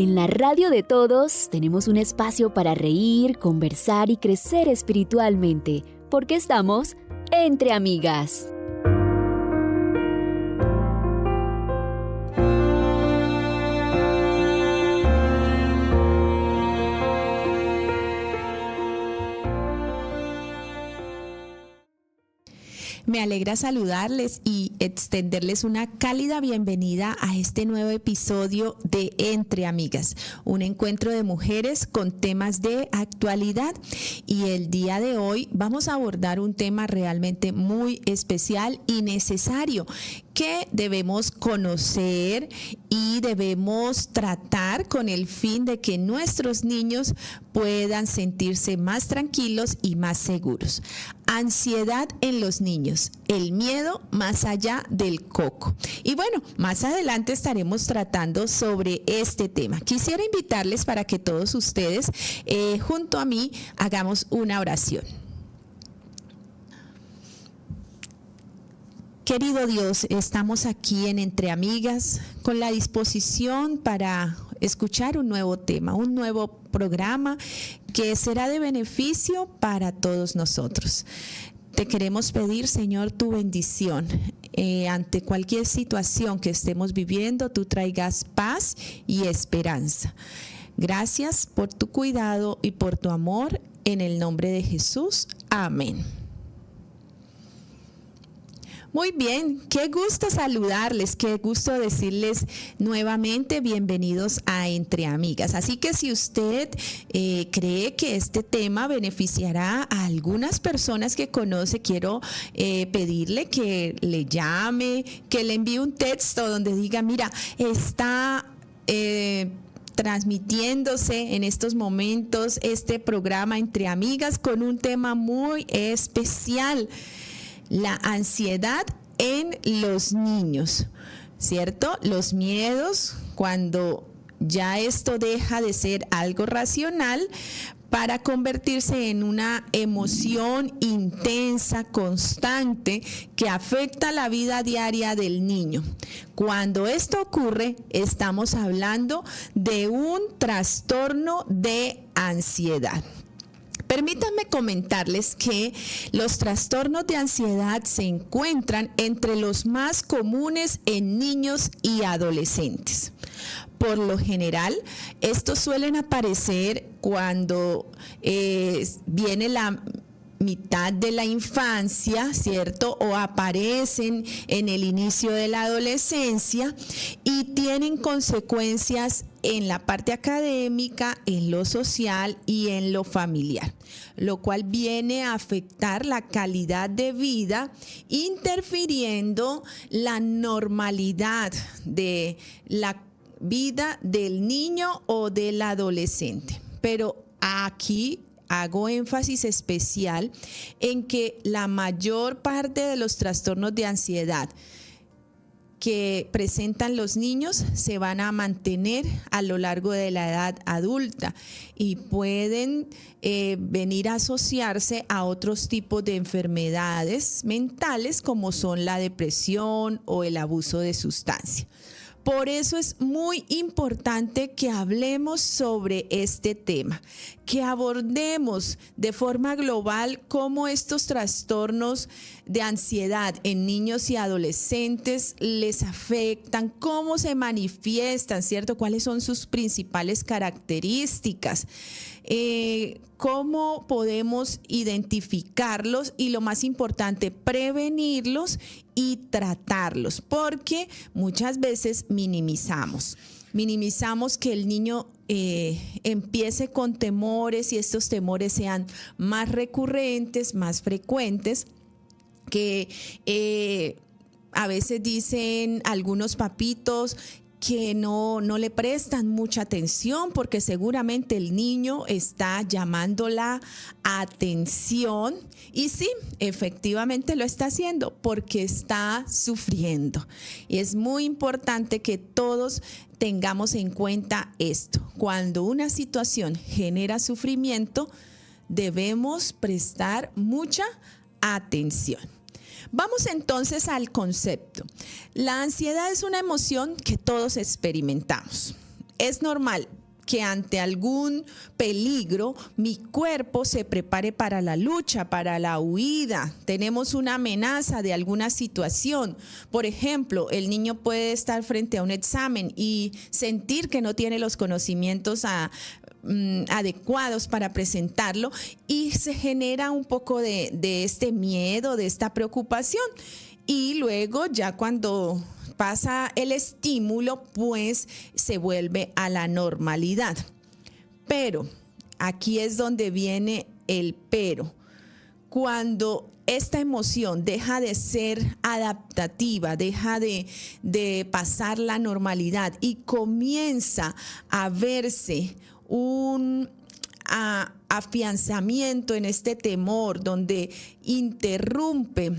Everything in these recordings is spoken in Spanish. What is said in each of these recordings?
En la radio de todos tenemos un espacio para reír, conversar y crecer espiritualmente, porque estamos entre amigas. Me alegra saludarles y extenderles una cálida bienvenida a este nuevo episodio de Entre Amigas, un encuentro de mujeres con temas de actualidad. Y el día de hoy vamos a abordar un tema realmente muy especial y necesario que debemos conocer y debemos tratar con el fin de que nuestros niños puedan sentirse más tranquilos y más seguros. Ansiedad en los niños, el miedo más allá del coco. Y bueno, más adelante estaremos tratando sobre este tema. Quisiera invitarles para que todos ustedes junto a mí hagamos una oración. Querido Dios, estamos aquí en Entre Amigas con la disposición para escuchar un nuevo tema, un nuevo programa que será de beneficio para todos nosotros. Te queremos pedir, Señor, tu bendición. Ante cualquier situación que estemos viviendo, tú traigas paz y esperanza. Gracias por tu cuidado y por tu amor. En el nombre de Jesús. Amén. Muy bien, qué gusto saludarles, qué gusto decirles nuevamente bienvenidos a Entre Amigas. Así que si usted cree que este tema beneficiará a algunas personas que conoce, quiero pedirle que le llame, que le envíe un texto donde diga, mira, está transmitiéndose en estos momentos este programa Entre Amigas con un tema muy especial. La ansiedad en los niños, ¿cierto? Los miedos, cuando ya esto deja de ser algo racional para convertirse en una emoción intensa, constante, que afecta la vida diaria del niño. Cuando esto ocurre, estamos hablando de un trastorno de ansiedad. Permítanme comentarles que los trastornos de ansiedad se encuentran entre los más comunes en niños y adolescentes. Por lo general, estos suelen aparecer cuando viene la mitad de la infancia, ¿cierto? O aparecen en el inicio de la adolescencia y tienen consecuencias en la parte académica, en lo social y en lo familiar, lo cual viene a afectar la calidad de vida, interfiriendo la normalidad de la vida del niño o del adolescente. Pero aquí hago énfasis especial en que la mayor parte de los trastornos de ansiedad que presentan los niños se van a mantener a lo largo de la edad adulta y pueden venir a asociarse a otros tipos de enfermedades mentales como son la depresión o el abuso de sustancias. Por eso es muy importante que hablemos sobre este tema, que abordemos de forma global cómo estos trastornos de ansiedad en niños y adolescentes les afectan, cómo se manifiestan, ¿cierto? ¿Cuáles son sus principales características? Cómo podemos identificarlos y, lo más importante, prevenirlos y tratarlos, porque muchas veces minimizamos que el niño empiece con temores y estos temores sean más recurrentes, más frecuentes, que a veces dicen algunos papitos que no le prestan mucha atención porque seguramente el niño está llamando la atención y sí, efectivamente lo está haciendo porque está sufriendo. Y es muy importante que todos tengamos en cuenta esto. Cuando una situación genera sufrimiento, debemos prestar mucha atención. Vamos entonces al concepto. La ansiedad es una emoción que todos experimentamos. Es normal que ante algún peligro mi cuerpo se prepare para la lucha, para la huida. Tenemos una amenaza de alguna situación. Por ejemplo, el niño puede estar frente a un examen y sentir que no tiene los conocimientos adecuados para presentarlo y se genera un poco de este miedo, de esta preocupación. Y luego ya cuando pasa el estímulo, pues se vuelve a la normalidad. Pero aquí es donde viene el pero. Cuando esta emoción deja de ser adaptativa, deja de pasar la normalidad y comienza a verse un afianzamiento en este temor, donde interrumpe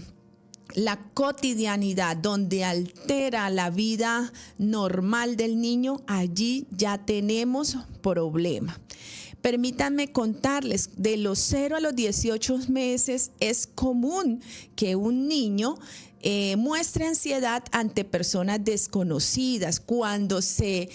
la cotidianidad, donde altera la vida normal del niño, allí ya tenemos problema. Permítanme contarles, de los 0 a los 18 meses es común que un niño muestre ansiedad ante personas desconocidas cuando se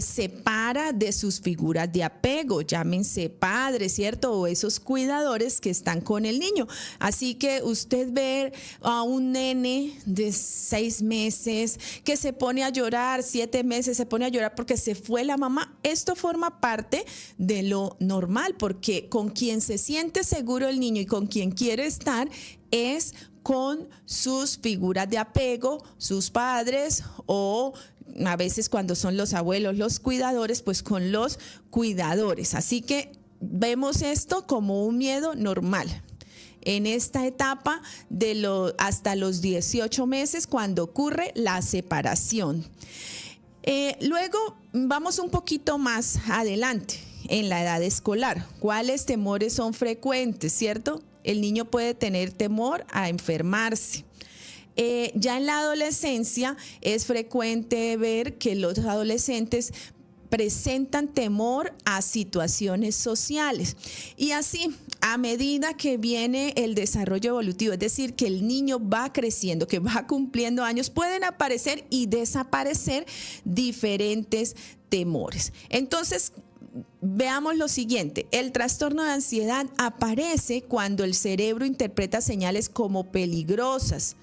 separa de sus figuras de apego, llámense padres, ¿cierto? O esos cuidadores que están con el niño. Así que usted ve a un nene de 6 meses que se pone a llorar, 7 meses se pone a llorar porque se fue la mamá. Esto forma parte de lo normal, porque con quien se siente seguro el niño y con quien quiere estar es con sus figuras de apego, sus padres, o a veces cuando son los abuelos, los cuidadores, pues con los cuidadores. Así que vemos esto como un miedo normal en esta etapa hasta los 18 meses, cuando ocurre la separación. Luego vamos un poquito más adelante en la edad escolar. ¿Cuáles temores son frecuentes, cierto? El niño puede tener temor a enfermarse. Ya en la adolescencia es frecuente ver que los adolescentes presentan temor a situaciones sociales. Y así, a medida que viene el desarrollo evolutivo, es decir, que el niño va creciendo, que va cumpliendo años, pueden aparecer y desaparecer diferentes temores. Entonces, veamos lo siguiente. El trastorno de ansiedad aparece cuando el cerebro interpreta señales como peligrosas,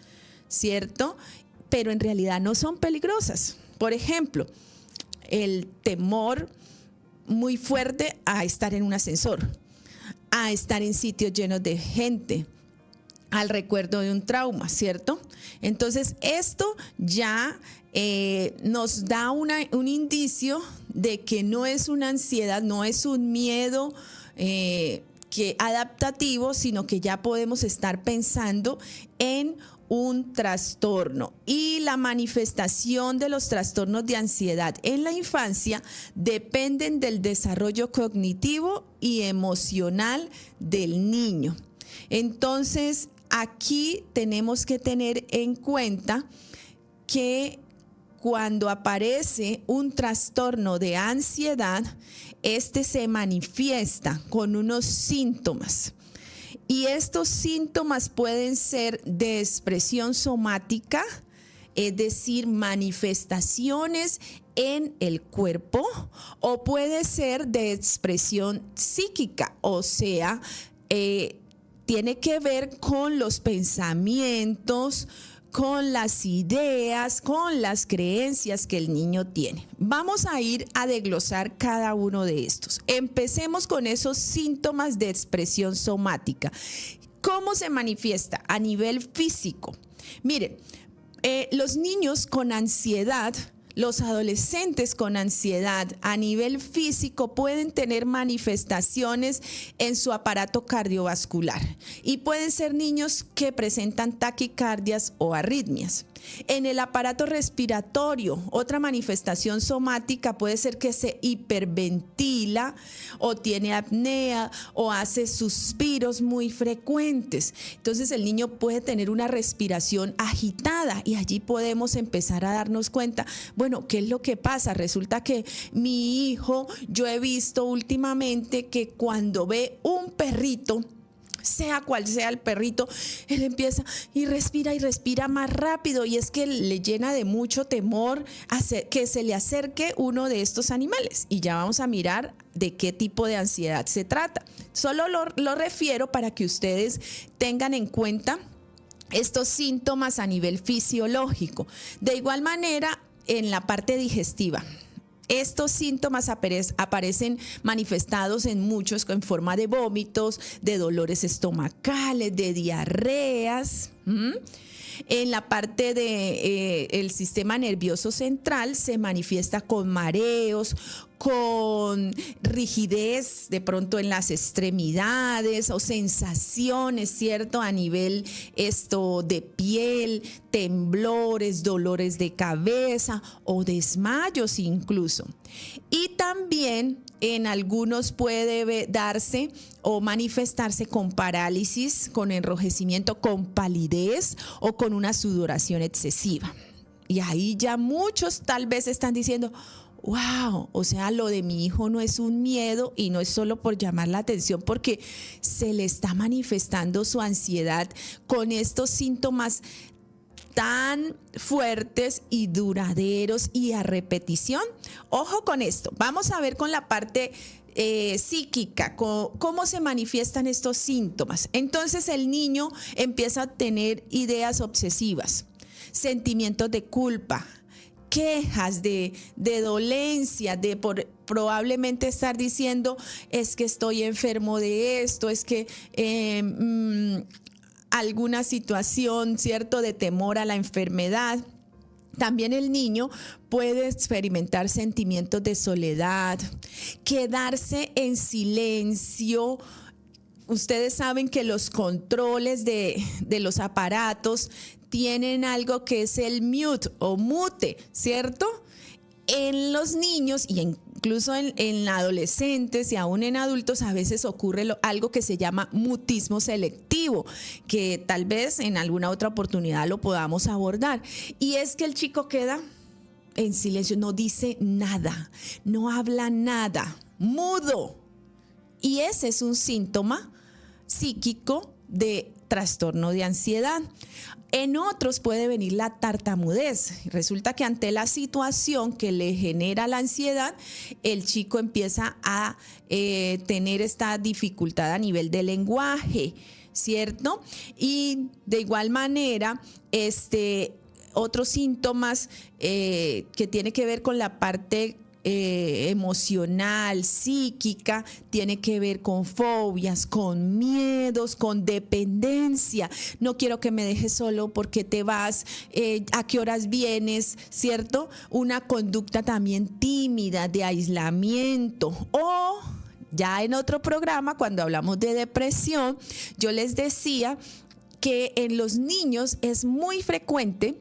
¿cierto? Pero en realidad no son peligrosas. Por ejemplo, el temor muy fuerte a estar en un ascensor, a estar en sitios llenos de gente, al recuerdo de un trauma, ¿cierto? Entonces, esto ya nos da un indicio de que no es una ansiedad, no es un miedo adaptativo, sino que ya podemos estar pensando en un trastorno. Y la manifestación de los trastornos de ansiedad en la infancia dependen del desarrollo cognitivo y emocional del niño. Entonces, aquí tenemos que tener en cuenta que cuando aparece un trastorno de ansiedad, este se manifiesta con unos síntomas. Y estos síntomas pueden ser de expresión somática, es decir, manifestaciones en el cuerpo, o puede ser de expresión psíquica, o sea, tiene que ver con los pensamientos, con las ideas, con las creencias que el niño tiene. Vamos a ir a desglosar cada uno de estos. Empecemos con esos síntomas de expresión somática. ¿Cómo se manifiesta? A nivel físico. Miren, los niños con ansiedad, los adolescentes con ansiedad a nivel físico pueden tener manifestaciones en su aparato cardiovascular y pueden ser niños que presentan taquicardias o arritmias. En el aparato respiratorio, otra manifestación somática puede ser que se hiperventila o tiene apnea o hace suspiros muy frecuentes. Entonces el niño puede tener una respiración agitada y allí podemos empezar a darnos cuenta, bueno, ¿qué es lo que pasa? Resulta que mi hijo, yo he visto últimamente que cuando ve un perrito sea cual sea el perrito, él empieza y respira más rápido, y es que le llena de mucho temor que se le acerque uno de estos animales. Y ya vamos a mirar de qué tipo de ansiedad se trata. Solo lo refiero para que ustedes tengan en cuenta estos síntomas a nivel fisiológico. De igual manera, en la parte digestiva, estos síntomas aparecen manifestados en muchos en forma de vómitos, de dolores estomacales, de diarreas. En la parte del sistema nervioso central se manifiesta con mareos, con rigidez de pronto en las extremidades o sensaciones, ¿cierto? A nivel de piel, temblores, dolores de cabeza o desmayos incluso. Y también en algunos puede darse o manifestarse con parálisis, con enrojecimiento, con palidez o con una sudoración excesiva. Y ahí ya muchos tal vez están diciendo: wow, o sea, lo de mi hijo no es un miedo y no es solo por llamar la atención, porque se le está manifestando su ansiedad con estos síntomas tan fuertes y duraderos y a repetición. Ojo con esto, vamos a ver con la parte psíquica, cómo se manifiestan estos síntomas. Entonces el niño empieza a tener ideas obsesivas, sentimientos de culpa, quejas de dolencia, probablemente estar diciendo: es que estoy enfermo de esto, es que alguna situación, ¿cierto?, de temor a la enfermedad. También el niño puede experimentar sentimientos de soledad, quedarse en silencio. Ustedes saben que los controles de los aparatos tienen algo que es el mute o mute, ¿cierto? En los niños y incluso en adolescentes y aún en adultos a veces ocurre algo que se llama mutismo selectivo, que tal vez en alguna otra oportunidad lo podamos abordar. Y es que el chico queda en silencio, no dice nada, no habla nada, mudo. Y ese es un síntoma psíquico de trastorno de ansiedad. En otros puede venir la tartamudez. Resulta que ante la situación que le genera la ansiedad, el chico empieza a tener esta dificultad a nivel de lenguaje, ¿cierto? Y de igual manera, otros síntomas que tiene que ver con la parte emocional, psíquica, tiene que ver con fobias, con miedos, con dependencia. No quiero que me dejes solo, porque te vas, a qué horas vienes, ¿cierto? Una conducta también tímida, de aislamiento. O ya en otro programa, cuando hablamos de depresión, yo les decía que en los niños es muy frecuente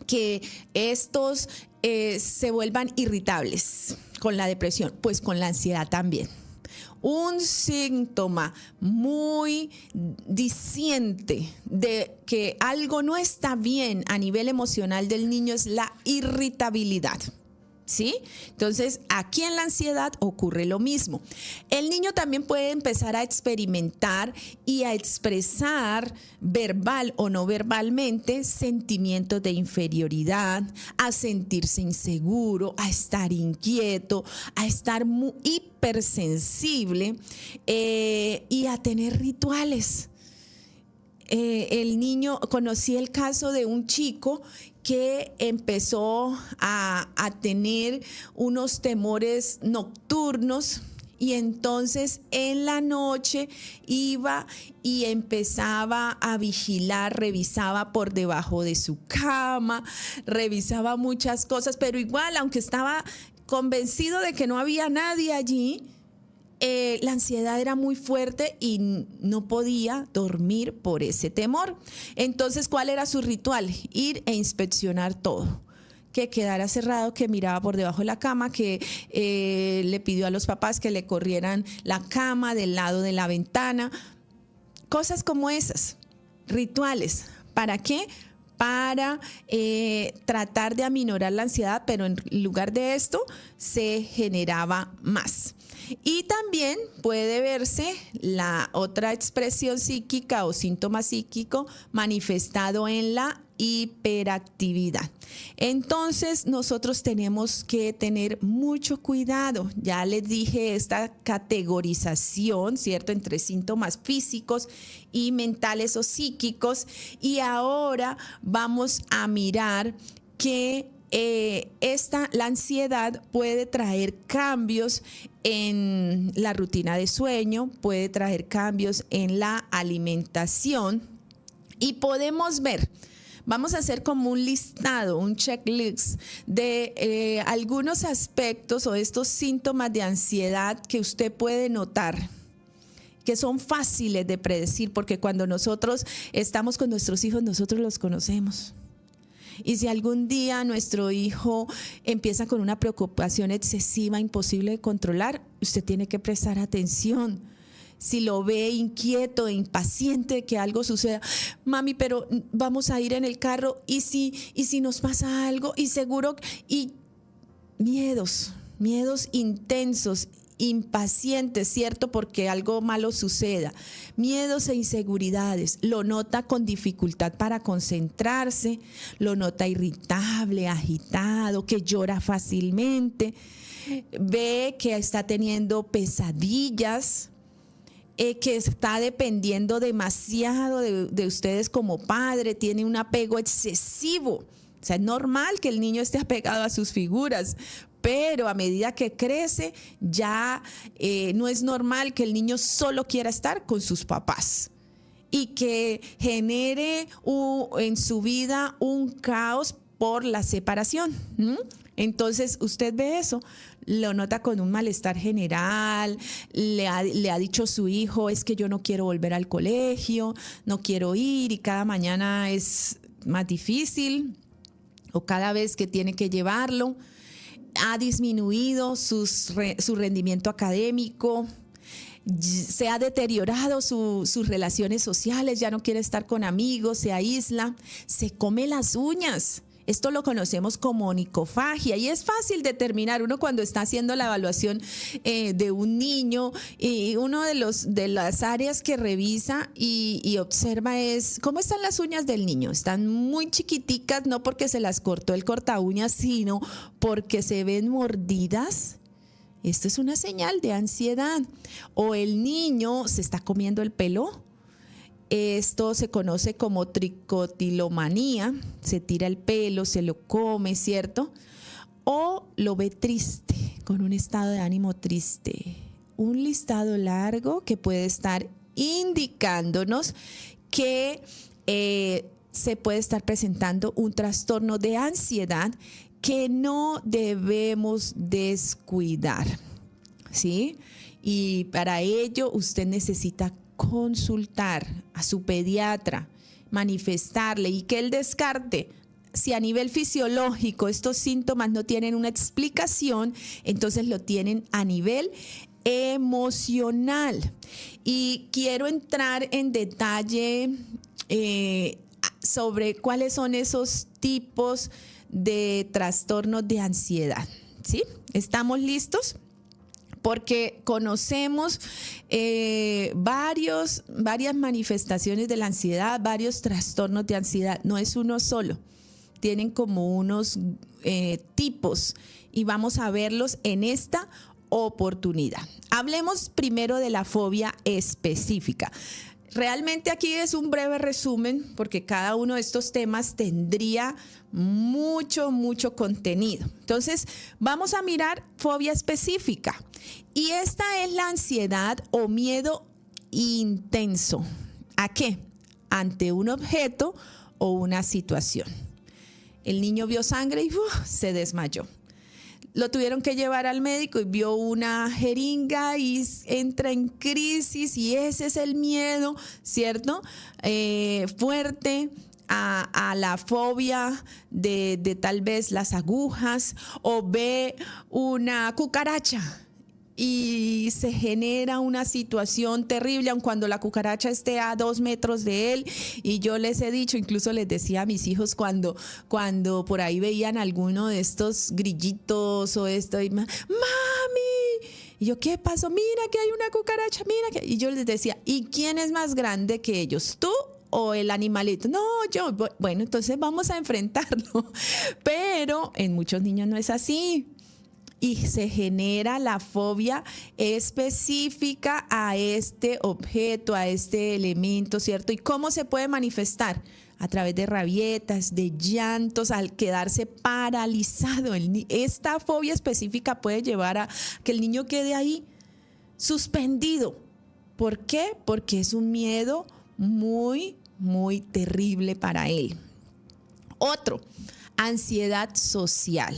que estos se vuelvan irritables con la depresión, pues con la ansiedad también. Un síntoma muy diciente de que algo no está bien a nivel emocional del niño es la irritabilidad, ¿sí? Entonces, aquí en la ansiedad ocurre lo mismo. El niño también puede empezar a experimentar y a expresar verbal o no verbalmente sentimientos de inferioridad, a sentirse inseguro, a estar inquieto, a estar muy hipersensible y a tener rituales. El niño, conocí el caso de un chico que empezó a tener unos temores nocturnos, y entonces en la noche iba y empezaba a vigilar, revisaba por debajo de su cama, revisaba muchas cosas, pero igual, aunque estaba convencido de que no había nadie allí, la ansiedad era muy fuerte y no podía dormir por ese temor. Entonces, ¿cuál era su ritual? Ir e inspeccionar todo. Que quedara cerrado, que miraba por debajo de la cama, que le pidió a los papás que le corrieran la cama del lado de la ventana. Cosas como esas, rituales. ¿Para qué? para tratar de aminorar la ansiedad, pero en lugar de esto se generaba más. Y también puede verse la otra expresión psíquica o síntoma psíquico manifestado en la hiperactividad. Entonces nosotros tenemos que tener mucho cuidado. Ya les dije esta categorización, ¿cierto?, entre síntomas físicos y mentales o psíquicos. Y ahora vamos a mirar que la ansiedad puede traer cambios en la rutina de sueño, puede traer cambios en la alimentación y podemos ver. Vamos a hacer como un listado, un checklist de algunos aspectos o estos síntomas de ansiedad que usted puede notar, que son fáciles de predecir, porque cuando nosotros estamos con nuestros hijos, nosotros los conocemos. Y si algún día nuestro hijo empieza con una preocupación excesiva, imposible de controlar, usted tiene que prestar atención. Si lo ve inquieto e impaciente de que algo suceda, mami, pero vamos a ir en el carro y si nos pasa algo, y seguro, y miedos intensos, impacientes, ¿cierto? Porque algo malo suceda. Miedos e inseguridades. Lo nota con dificultad para concentrarse, lo nota irritable, agitado, que llora fácilmente, ve que está teniendo pesadillas, que está dependiendo demasiado de ustedes como padre, tiene un apego excesivo. O sea, es normal que el niño esté apegado a sus figuras, pero a medida que crece ya no es normal que el niño solo quiera estar con sus papás y que genere en su vida un caos por la separación. Entonces usted ve eso, lo nota con un malestar general, le ha dicho su hijo, es que yo no quiero volver al colegio, no quiero ir, y cada mañana es más difícil, o cada vez que tiene que llevarlo. Ha disminuido su rendimiento académico, se ha deteriorado sus relaciones sociales, ya no quiere estar con amigos, se aísla, se come las uñas. Esto lo conocemos como onicofagia y es fácil determinar. Uno cuando está haciendo la evaluación de un niño, y uno de las áreas que revisa y observa es cómo están las uñas del niño. Están muy chiquiticas, no porque se las cortó el corta uñas, sino porque se ven mordidas. Esto es una señal de ansiedad. O el niño se está comiendo el pelo. Esto se conoce como tricotilomanía, se tira el pelo, se lo come, ¿cierto? O lo ve triste, con un estado de ánimo triste. Un listado largo que puede estar indicándonos que se puede estar presentando un trastorno de ansiedad que no debemos descuidar, ¿sí? Y para ello usted necesita consultar a su pediatra, manifestarle y que él descarte. Si a nivel fisiológico estos síntomas no tienen una explicación, entonces lo tienen a nivel emocional. Y quiero entrar en detalle sobre cuáles son esos tipos de trastornos de ansiedad. ¿Sí? ¿Estamos listos? Porque conocemos varias manifestaciones de la ansiedad, varios trastornos de ansiedad. No es uno solo, tienen como unos tipos y vamos a verlos en esta oportunidad. Hablemos primero de la fobia específica. Realmente aquí es un breve resumen porque cada uno de estos temas tendría mucho contenido. Entonces, vamos a mirar fobia específica. Y esta es la ansiedad o miedo intenso. ¿A qué? Ante un objeto o una situación. El niño vio sangre y se desmayó. Lo tuvieron que llevar al médico y vio una jeringa y entra en crisis, y ese es el miedo, ¿cierto? Fuerte a la fobia de tal vez las agujas, o ve una cucaracha y se genera una situación terrible, aun cuando la cucaracha esté a 2 metros de él. Y yo les he dicho, incluso les decía a mis hijos cuando por ahí veían alguno de estos grillitos o esto, y, mami, y yo, ¿qué pasó? Mira que hay una cucaracha, mira que... Y yo les decía, ¿y quién es más grande que ellos? ¿Tú o el animalito? No, yo. Bueno, entonces vamos a enfrentarlo. Pero en muchos niños no es así. Y se genera la fobia específica a este objeto, a este elemento, ¿cierto? ¿Y cómo se puede manifestar? A través de rabietas, de llantos, al quedarse paralizado. Esta fobia específica puede llevar a que el niño quede ahí suspendido. ¿Por qué? Porque es un miedo muy, muy terrible para él. Otro, ansiedad social.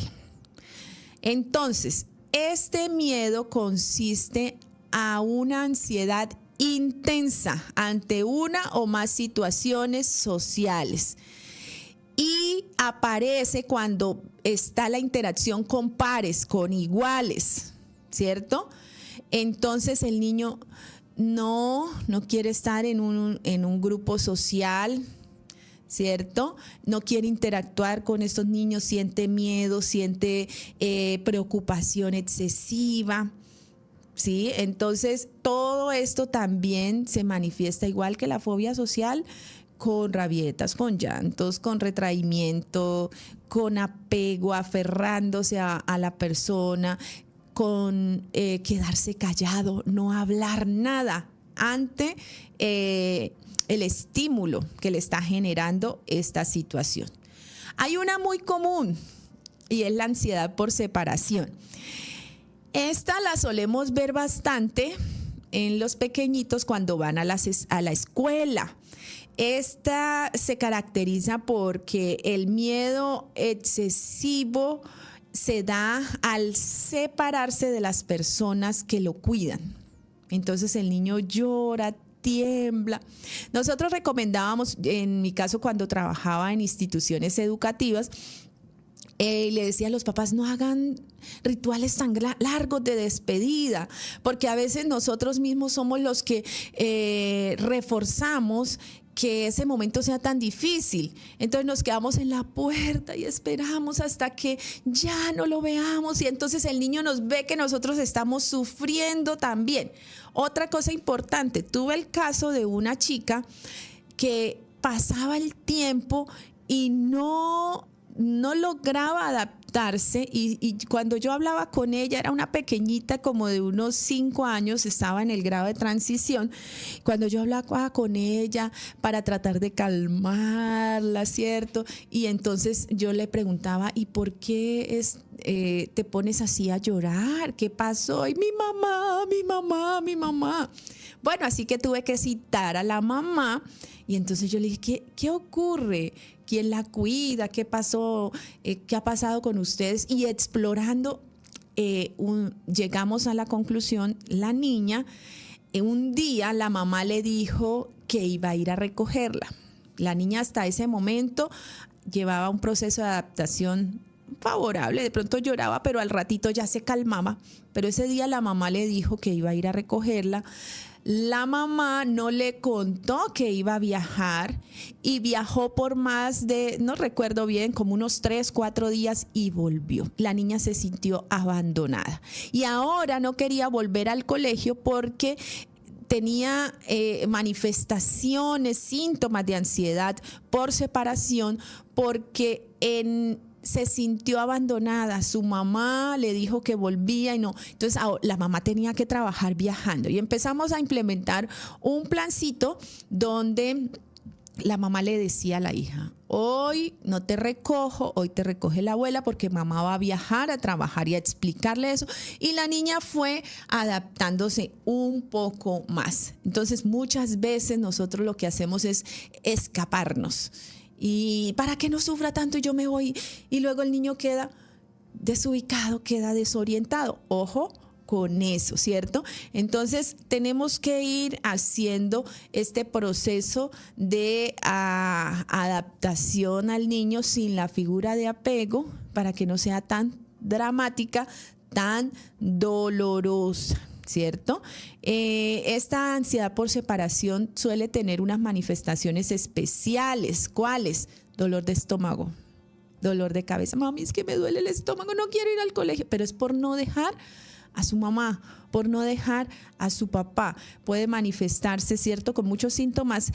Entonces, este miedo consiste a una ansiedad intensa ante una o más situaciones sociales y aparece cuando está la interacción con pares, con iguales, ¿cierto? Entonces el niño no quiere estar en un grupo social, ¿cierto? No quiere interactuar con estos niños, siente miedo, siente preocupación excesiva, ¿sí? Entonces, todo esto también se manifiesta igual que la fobia social, con rabietas, con llantos, con retraimiento, con apego, aferrándose a la persona, con quedarse callado, no hablar nada ante el estímulo que le está generando esta situación. Hay una muy común y es la ansiedad por separación. Esta la solemos ver bastante en los pequeñitos cuando van a la escuela. Esta se caracteriza porque el miedo excesivo se da al separarse de las personas que lo cuidan. Entonces el niño llora, tiembla. Nosotros recomendábamos, en mi caso cuando trabajaba en instituciones educativas, le decía a los papás, no hagan rituales tan largos de despedida, porque a veces nosotros mismos somos los que reforzamos que ese momento sea tan difícil. Entonces nos quedamos en la puerta y esperamos hasta que ya no lo veamos, y entonces el niño nos ve que nosotros estamos sufriendo también. Otra cosa importante, tuve el caso de una chica que pasaba el tiempo y no lograba adaptarse, y cuando yo hablaba con ella, era una pequeñita como de unos 5 años, estaba en el grado de transición. Cuando yo hablaba con ella para tratar de calmarla, ¿cierto? Y entonces yo le preguntaba, ¿y por qué te pones así a llorar? ¿Qué pasó? Y mi mamá. Bueno, así que tuve que citar a la mamá, y entonces yo le dije, ¿qué ocurre? ¿Quién la cuida? ¿Qué pasó? ¿Qué ha pasado con ustedes? Y explorando, llegamos a la conclusión, la niña, un día la mamá le dijo que iba a ir a recogerla. La niña hasta ese momento llevaba un proceso de adaptación favorable, de pronto lloraba, pero al ratito ya se calmaba. Pero ese día la mamá le dijo que iba a ir a recogerla. La mamá no le contó que iba a viajar y viajó por más de, no recuerdo bien, como unos 3-4 días, y volvió. La niña se sintió abandonada y ahora no quería volver al colegio porque tenía manifestaciones, síntomas de ansiedad por separación, porque se sintió abandonada. Su mamá le dijo que volvía y no. Entonces la mamá tenía que trabajar viajando, y empezamos a implementar un plancito donde la mamá le decía a la hija, hoy no te recojo, hoy te recoge la abuela porque mamá va a viajar a trabajar, y a explicarle eso. Y la niña fue adaptándose un poco más. Entonces muchas veces nosotros lo que hacemos es escaparnos. Y para que no sufra tanto, yo me voy, y luego el niño queda desubicado, queda desorientado. Ojo con eso, ¿cierto? Entonces tenemos que ir haciendo este proceso de adaptación al niño sin la figura de apego, para que no sea tan dramática, tan dolorosa, ¿cierto? Esta ansiedad por separación suele tener unas manifestaciones especiales. ¿Cuáles? Dolor de estómago, dolor de cabeza. Mami, es que me duele el estómago, no quiero ir al colegio, pero es por no dejar a su mamá, por no dejar a su papá. Puede manifestarse, ¿cierto?, con muchos síntomas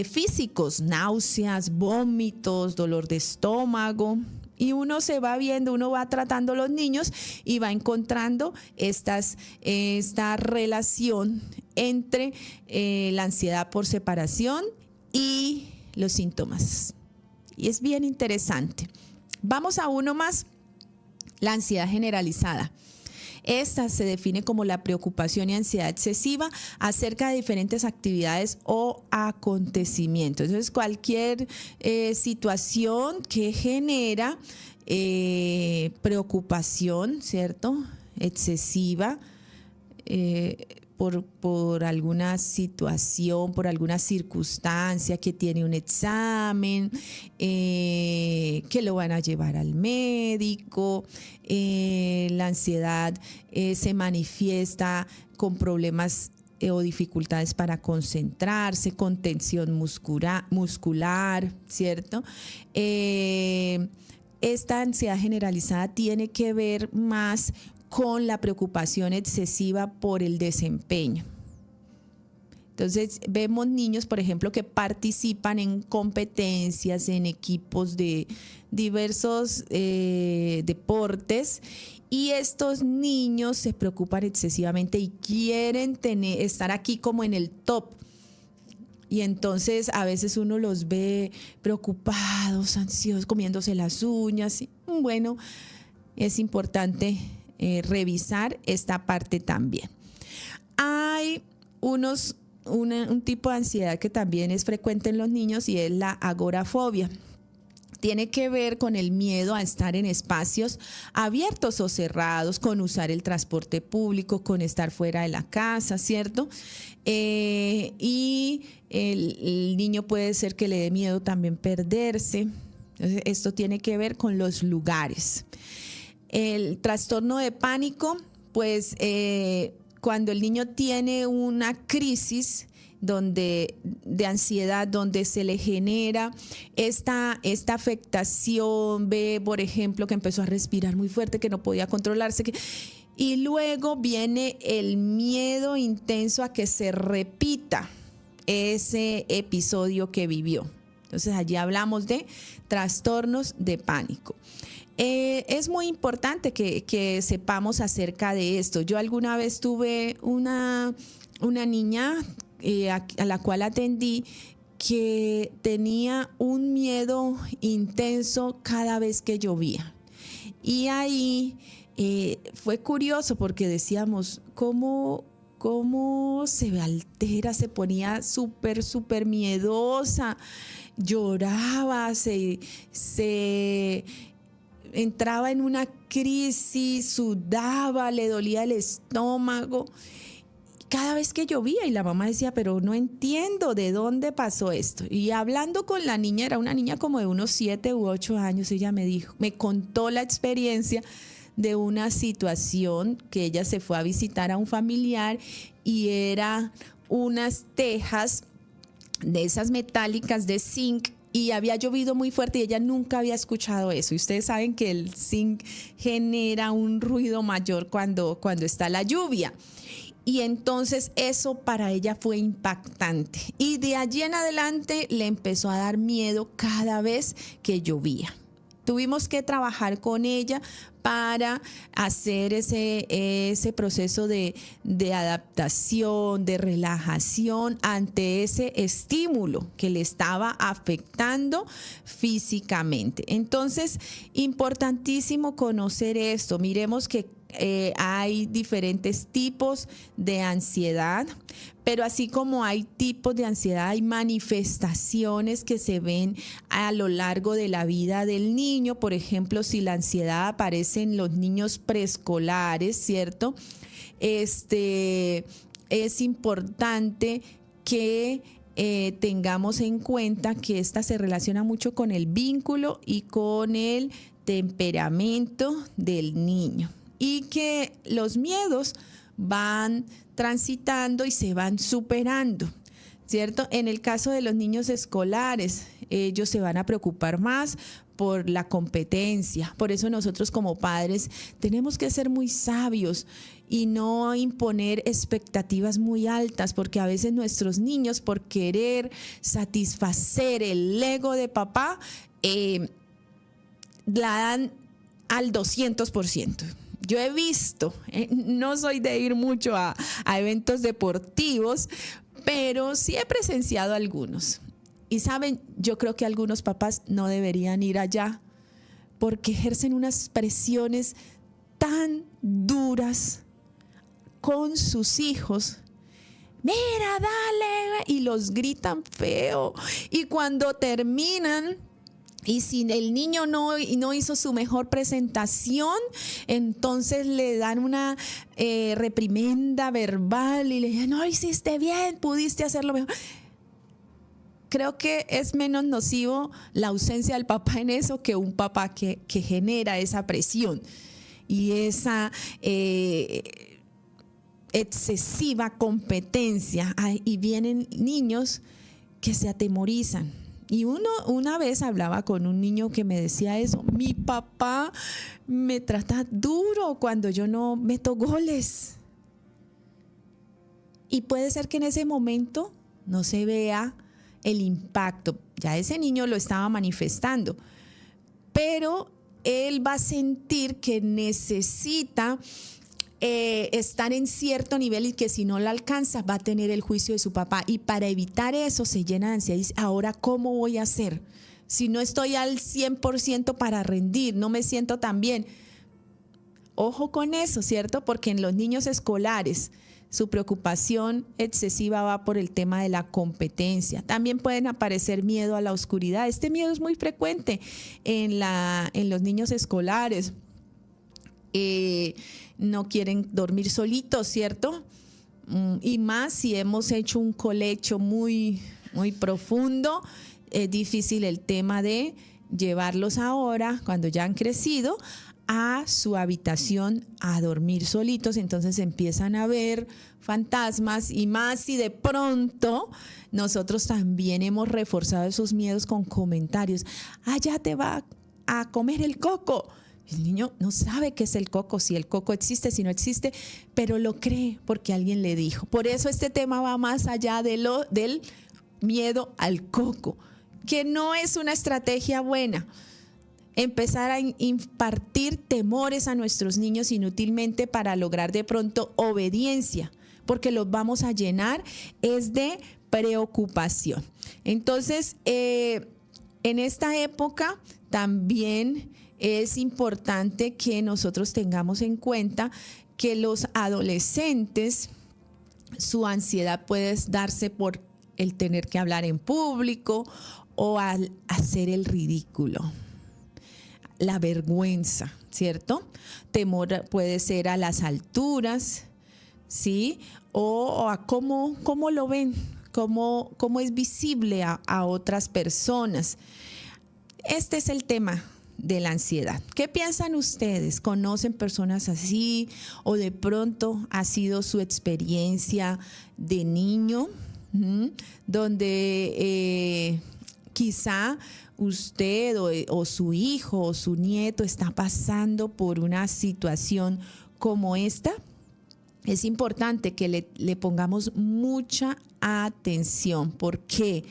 físicos, náuseas, vómitos, dolor de estómago. Y uno se va viendo, uno va tratando a los niños y va encontrando esta relación entre la ansiedad por separación y los síntomas. Y es bien interesante. Vamos a uno más, la ansiedad generalizada. Esta se define como la preocupación y ansiedad excesiva acerca de diferentes actividades o acontecimientos. Entonces, cualquier situación que genera preocupación, ¿cierto?, excesiva, por alguna situación, por alguna circunstancia, que tiene un examen, que lo van a llevar al médico. La ansiedad se manifiesta con problemas o dificultades para concentrarse, con tensión muscular, ¿cierto? Esta ansiedad generalizada tiene que ver más con la preocupación excesiva por el desempeño. Entonces, vemos niños, por ejemplo, que participan en competencias, en equipos de diversos deportes, y estos niños se preocupan excesivamente y quieren estar aquí como en el top. Y entonces a veces uno los ve preocupados, ansiosos, comiéndose las uñas. Bueno, es importante revisar esta parte también. Hay un tipo de ansiedad que también es frecuente en los niños, y es la agorafobia. Tiene que ver con el miedo a estar en espacios abiertos o cerrados, con usar el transporte público, con estar fuera de la casa, ¿cierto? Y el niño puede ser que le dé miedo también perderse. Entonces, esto tiene que ver con los lugares. El trastorno de pánico, pues cuando el niño tiene una crisis de ansiedad, donde se le genera esta afectación, ve, por ejemplo, que empezó a respirar muy fuerte, que no podía controlarse, y luego viene el miedo intenso a que se repita ese episodio que vivió. Entonces, allí hablamos de trastornos de pánico. Es muy importante que sepamos acerca de esto. Yo alguna vez tuve una niña a la cual atendí, que tenía un miedo intenso cada vez que llovía. Y ahí fue curioso, porque decíamos, ¿cómo se altera? Se ponía súper miedosa, lloraba, se entraba en una crisis, sudaba, le dolía el estómago cada vez que llovía, y la mamá decía, pero no entiendo de dónde pasó esto. Y hablando con la niña, era una niña como de unos 7 u 8 años, ella me contó la experiencia de una situación que ella se fue a visitar a un familiar, y era unas tejas de esas metálicas de zinc, y había llovido muy fuerte y ella nunca había escuchado eso. Y ustedes saben que el zinc genera un ruido mayor cuando está la lluvia. Y entonces eso para ella fue impactante. Y de allí en adelante le empezó a dar miedo cada vez que llovía. Tuvimos que trabajar con ella para hacer ese proceso de adaptación, de relajación ante ese estímulo que le estaba afectando físicamente. Entonces, importantísimo conocer esto. Miremos que hay diferentes tipos de ansiedad, pero así como hay tipos de ansiedad, hay manifestaciones que se ven a lo largo de la vida del niño. Por ejemplo, si la ansiedad aparece en los niños preescolares, ¿cierto? Es importante que tengamos en cuenta que esta se relaciona mucho con el vínculo y con el temperamento del niño. y que los miedos van transitando y se van superando, ¿cierto? En el caso de los niños escolares, ellos se van a preocupar más por la competencia. Por eso nosotros como padres tenemos que ser muy sabios y no imponer expectativas muy altas, porque a veces nuestros niños, por querer satisfacer el ego de papá, la dan al 200%. Yo he visto, no soy de ir mucho a eventos deportivos, pero sí he presenciado algunos. Y saben, yo creo que algunos papás no deberían ir allá porque ejercen unas presiones tan duras con sus hijos. Mira, dale, y los gritan feo. Y cuando terminan, y si el niño no hizo su mejor presentación, entonces le dan una reprimenda verbal y le dicen, no hiciste bien, pudiste hacerlo mejor. Creo que es menos nocivo la ausencia del papá en eso que un papá que genera esa presión y esa excesiva competencia. Y vienen niños que se atemorizan. Y una vez hablaba con un niño que me decía eso: mi papá me trata duro cuando yo no meto goles. Y puede ser que en ese momento no se vea el impacto, ya ese niño lo estaba manifestando, pero él va a sentir que necesita estar en cierto nivel y que si no lo alcanza va a tener el juicio de su papá, y para evitar eso se llena de ansiedad y dice, ahora ¿cómo voy a hacer? Si no estoy al 100% para rendir, no me siento tan bien. Ojo con eso, ¿cierto? Porque en los niños escolares su preocupación excesiva va por el tema de la competencia. También pueden aparecer miedo a la oscuridad. Este miedo es muy frecuente en los niños escolares. No quieren dormir solitos, ¿cierto? Y más si hemos hecho un colecho muy, muy profundo. Es difícil el tema de llevarlos ahora, cuando ya han crecido, a su habitación a dormir solitos. Entonces empiezan a ver fantasmas, y más si de pronto nosotros también hemos reforzado esos miedos con comentarios. Ya te va a comer el coco. El niño no sabe qué es el coco, si el coco existe, si no existe, pero lo cree porque alguien le dijo. Por eso este tema va más allá del miedo al coco, que no es una estrategia buena. Empezar a impartir temores a nuestros niños inútilmente para lograr de pronto obediencia, porque los vamos a llenar es de preocupación. Entonces, en esta época también es importante que nosotros tengamos en cuenta que los adolescentes, su ansiedad puede darse por el tener que hablar en público o al hacer el ridículo. La vergüenza, ¿cierto? Temor puede ser a las alturas, ¿sí? O a cómo lo ven, cómo es visible a otras personas. Este es el tema de la ansiedad. ¿Qué piensan ustedes? ¿Conocen personas así? ¿O de pronto ha sido su experiencia de niño? Donde quizá usted o su hijo o su nieto está pasando por una situación como esta. Es importante que le pongamos mucha atención. ¿Por qué?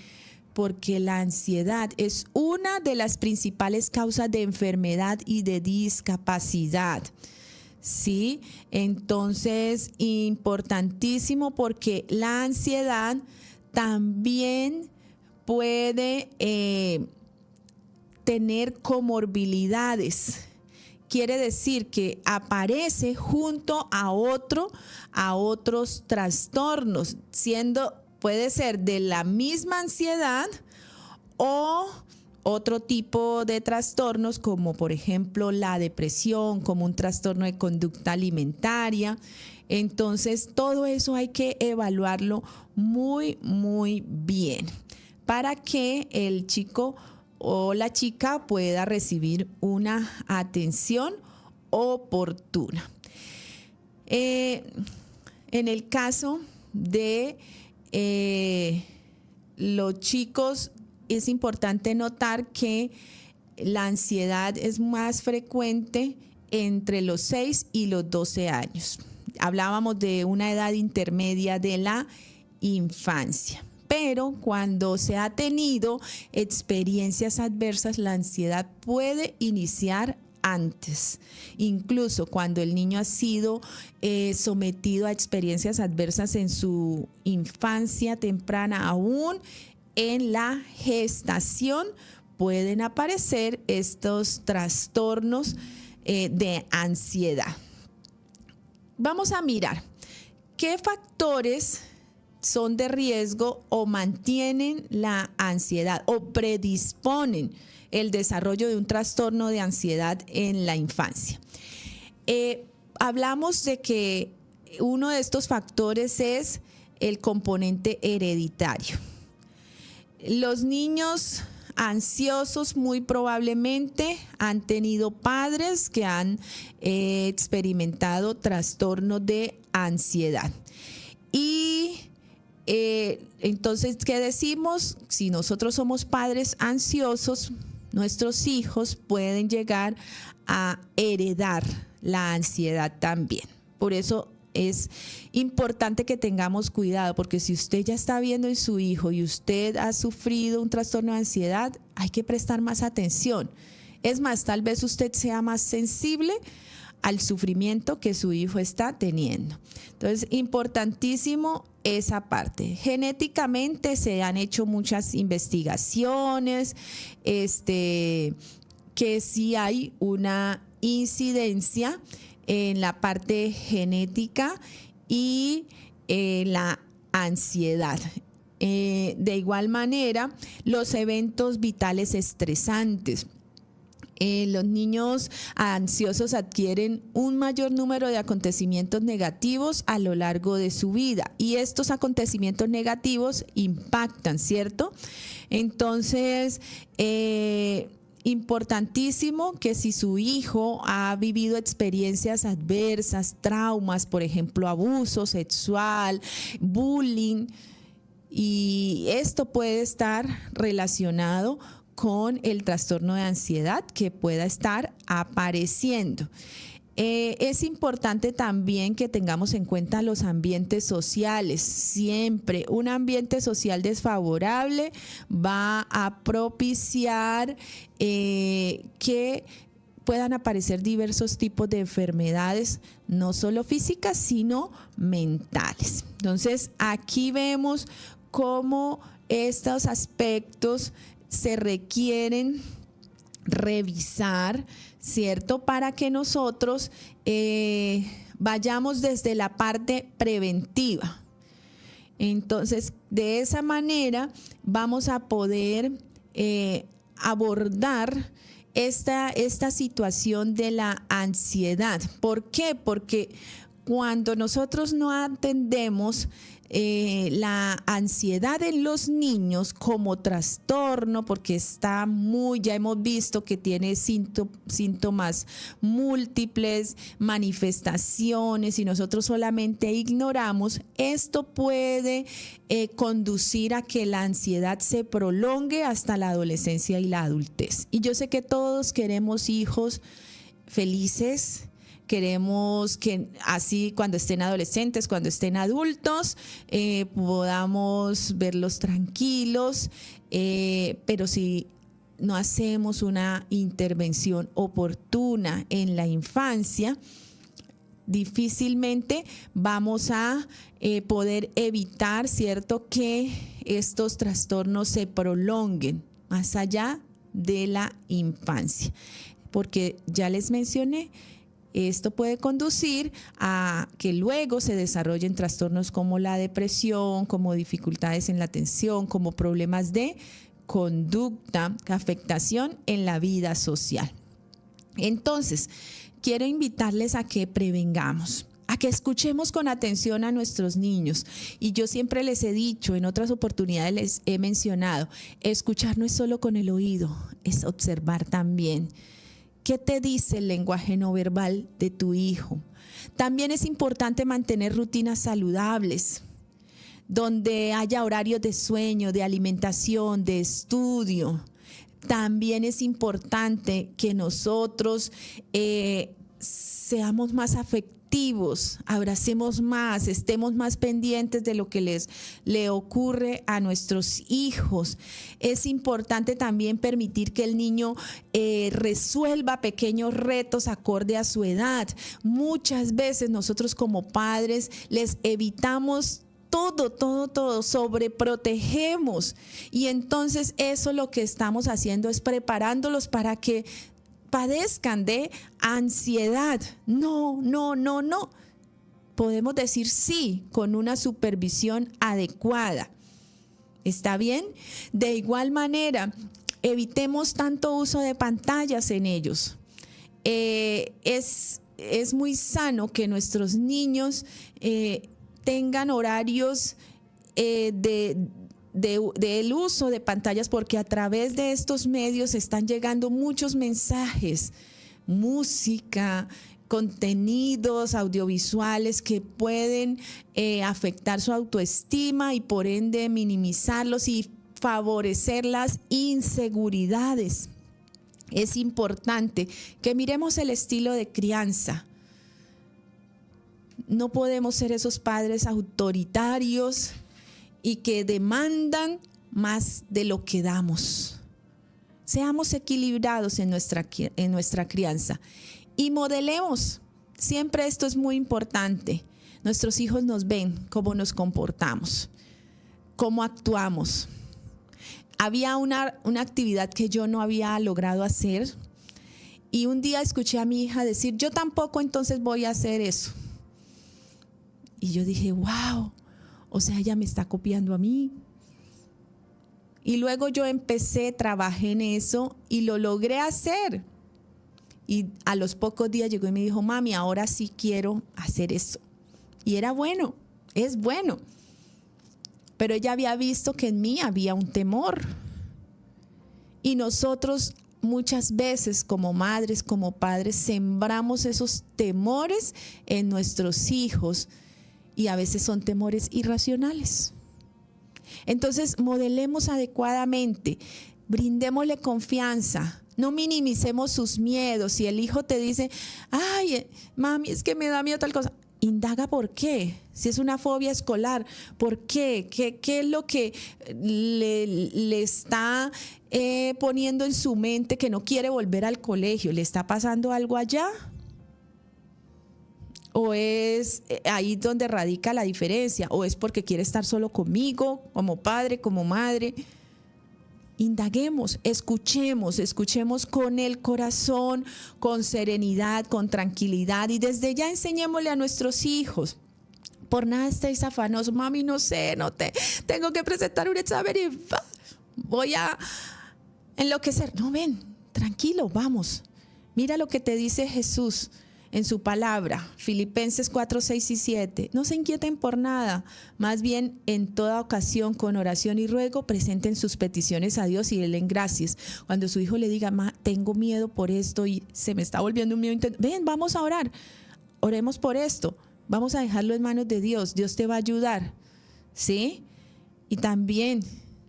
Porque la ansiedad es una de las principales causas de enfermedad y de discapacidad. ¿Sí? Entonces, importantísimo, porque la ansiedad también puede tener comorbilidades. Quiere decir que aparece junto a otros trastornos, puede ser de la misma ansiedad o otro tipo de trastornos, como por ejemplo la depresión, como un trastorno de conducta alimentaria. Entonces, todo eso hay que evaluarlo muy, muy bien para que el chico o la chica pueda recibir una atención oportuna. En el caso de los chicos, es importante notar que la ansiedad es más frecuente entre los 6 y los 12 años. Hablábamos de una edad intermedia de la infancia. Pero cuando se ha tenido experiencias adversas, la ansiedad puede iniciar antes. Incluso cuando el niño ha sido sometido a experiencias adversas en su infancia temprana, aún en la gestación, pueden aparecer estos trastornos de ansiedad. Vamos a mirar qué factores son de riesgo o mantienen la ansiedad o predisponen el desarrollo de un trastorno de ansiedad en la infancia. Hablamos de que uno de estos factores es el componente hereditario. Los niños ansiosos muy probablemente han tenido padres que han experimentado trastornos de ansiedad. Y entonces, ¿qué decimos? Si nosotros somos padres ansiosos, nuestros hijos pueden llegar a heredar la ansiedad también. Por eso es importante que tengamos cuidado, porque si usted ya está viendo en su hijo y usted ha sufrido un trastorno de ansiedad, hay que prestar más atención. Es más, tal vez usted sea más sensible al sufrimiento que su hijo está teniendo. Entonces, importantísimo esa parte. Genéticamente se han hecho muchas investigaciones, que sí hay una incidencia en la parte genética y la ansiedad. De igual manera, los eventos vitales estresantes. Los niños ansiosos adquieren un mayor número de acontecimientos negativos a lo largo de su vida y estos acontecimientos negativos impactan, ¿cierto? Entonces, importantísimo que si su hijo ha vivido experiencias adversas, traumas, por ejemplo, abuso sexual, bullying, y esto puede estar relacionado con el trastorno de ansiedad que pueda estar apareciendo. Es importante también que tengamos en cuenta los ambientes sociales. Siempre un ambiente social desfavorable va a propiciar que puedan aparecer diversos tipos de enfermedades, no solo físicas, sino mentales. Entonces, aquí vemos cómo estos aspectos se requieren revisar, ¿cierto? Para que nosotros vayamos desde la parte preventiva. Entonces, de esa manera vamos a poder abordar esta situación de la ansiedad. ¿Por qué? Porque cuando nosotros no atendemos la ansiedad en los niños como trastorno, porque ya hemos visto que tiene síntomas múltiples, manifestaciones, y nosotros solamente ignoramos, esto puede conducir a que la ansiedad se prolongue hasta la adolescencia y la adultez. Y yo sé que todos queremos hijos felices. Queremos que así cuando estén adolescentes, cuando estén adultos, podamos verlos tranquilos, pero si no hacemos una intervención oportuna en la infancia, difícilmente vamos a poder evitar, ¿cierto?, que estos trastornos se prolonguen más allá de la infancia, porque ya les mencioné, esto puede conducir a que luego se desarrollen trastornos como la depresión, como dificultades en la atención, como problemas de conducta, afectación en la vida social. Entonces, quiero invitarles a que prevengamos, a que escuchemos con atención a nuestros niños. Y yo siempre les he dicho, en otras oportunidades les he mencionado, escuchar no es solo con el oído, es observar también. ¿Qué te dice el lenguaje no verbal de tu hijo? También es importante mantener rutinas saludables, donde haya horarios de sueño, de alimentación, de estudio. También es importante que nosotros seamos más afectivos, abracemos más, estemos más pendientes de lo que le ocurre a nuestros hijos. Es importante también permitir que el niño resuelva pequeños retos acorde a su edad. Muchas veces nosotros como padres les evitamos todo, sobreprotegemos, y entonces eso lo que estamos haciendo es preparándolos para que padezcan de ansiedad. No. Podemos decir sí con una supervisión adecuada. ¿Está bien? De igual manera, evitemos tanto uso de pantallas en ellos. Es muy sano que nuestros niños tengan horarios del uso de pantallas, porque a través de estos medios están llegando muchos mensajes, música, contenidos audiovisuales que pueden afectar su autoestima y por ende minimizarlos y favorecer las inseguridades. Es importante que miremos el estilo de crianza. No podemos ser esos padres autoritarios y que demandan más de lo que damos. Seamos equilibrados en nuestra crianza y modelemos. Siempre esto es muy importante. Nuestros hijos nos ven cómo nos comportamos, cómo actuamos. Había una actividad que yo no había logrado hacer y un día escuché a mi hija decir, yo tampoco entonces voy a hacer eso. Y yo dije, wow, o sea, ella me está copiando a mí. Y luego yo trabajé en eso y lo logré hacer. Y a los pocos días llegó y me dijo, mami, ahora sí quiero hacer eso. Y era bueno, es bueno. Pero ella había visto que en mí había un temor. Y nosotros muchas veces como madres, como padres, sembramos esos temores en nuestros hijos. Y a veces son temores irracionales. Entonces, modelemos adecuadamente, brindémosle confianza, no minimicemos sus miedos. Si el hijo te dice, ay, mami, es que me da miedo tal cosa, indaga por qué. Si es una fobia escolar, ¿por qué? ¿Qué es lo que le está poniendo en su mente que no quiere volver al colegio? ¿Le está pasando algo allá? ¿O es ahí donde radica la diferencia? ¿O es porque quiere estar solo conmigo, como padre, como madre? Indaguemos, escuchemos con el corazón, con serenidad, con tranquilidad, y desde ya enseñémosle a nuestros hijos. Por nada estéis afanosos, mami, no sé, tengo que presentar un examen y voy a enloquecer. No, ven, tranquilo, vamos. Mira lo que te dice Jesús en su palabra, Filipenses 4, 6 y 7. No se inquieten por nada, más bien en toda ocasión con oración y ruego presenten sus peticiones a Dios y denle gracias. Cuando su hijo le diga, tengo miedo por esto y se me está volviendo un miedo intenso, ven, vamos a orar, oremos por esto, vamos a dejarlo en manos de Dios, Dios te va a ayudar, ¿sí? Y también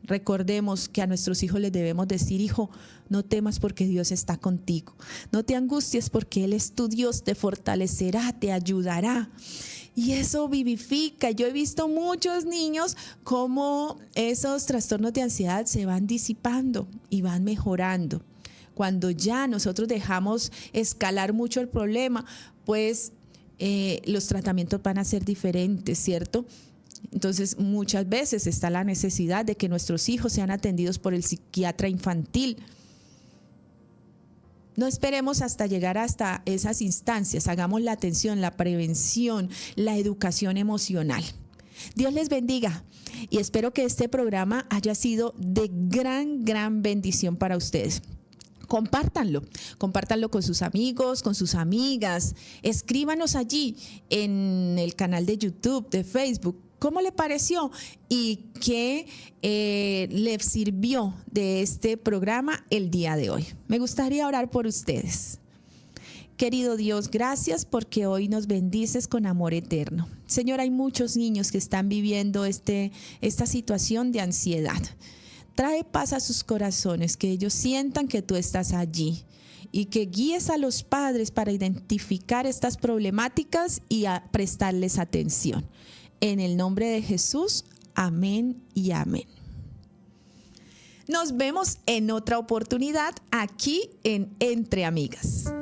recordemos que a nuestros hijos les debemos decir, hijo, no temas porque Dios está contigo. No te angusties porque Él es tu Dios, te fortalecerá, te ayudará. Y eso vivifica. Yo he visto muchos niños cómo esos trastornos de ansiedad se van disipando y van mejorando. Cuando ya nosotros dejamos escalar mucho el problema, pues los tratamientos van a ser diferentes, ¿cierto? Entonces, muchas veces está la necesidad de que nuestros hijos sean atendidos por el psiquiatra infantil. No esperemos hasta llegar hasta esas instancias. Hagamos la atención, la prevención, la educación emocional. Dios les bendiga y espero que este programa haya sido de gran bendición para ustedes. Compártanlo con sus amigos, con sus amigas. Escríbanos allí en el canal de YouTube, de Facebook. ¿Cómo le pareció? ¿Y qué le sirvió de este programa el día de hoy? Me gustaría orar por ustedes. Querido Dios, gracias porque hoy nos bendices con amor eterno. Señor, hay muchos niños que están viviendo esta situación de ansiedad. Trae paz a sus corazones, que ellos sientan que tú estás allí y que guíes a los padres para identificar estas problemáticas y a prestarles atención. En el nombre de Jesús, amén y amén. Nos vemos en otra oportunidad aquí en Entre Amigas.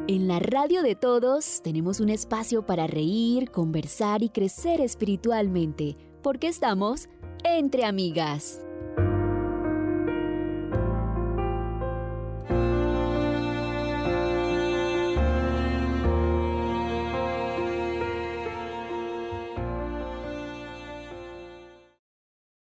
En la radio de todos tenemos un espacio para reír, conversar y crecer espiritualmente, porque estamos entre amigas.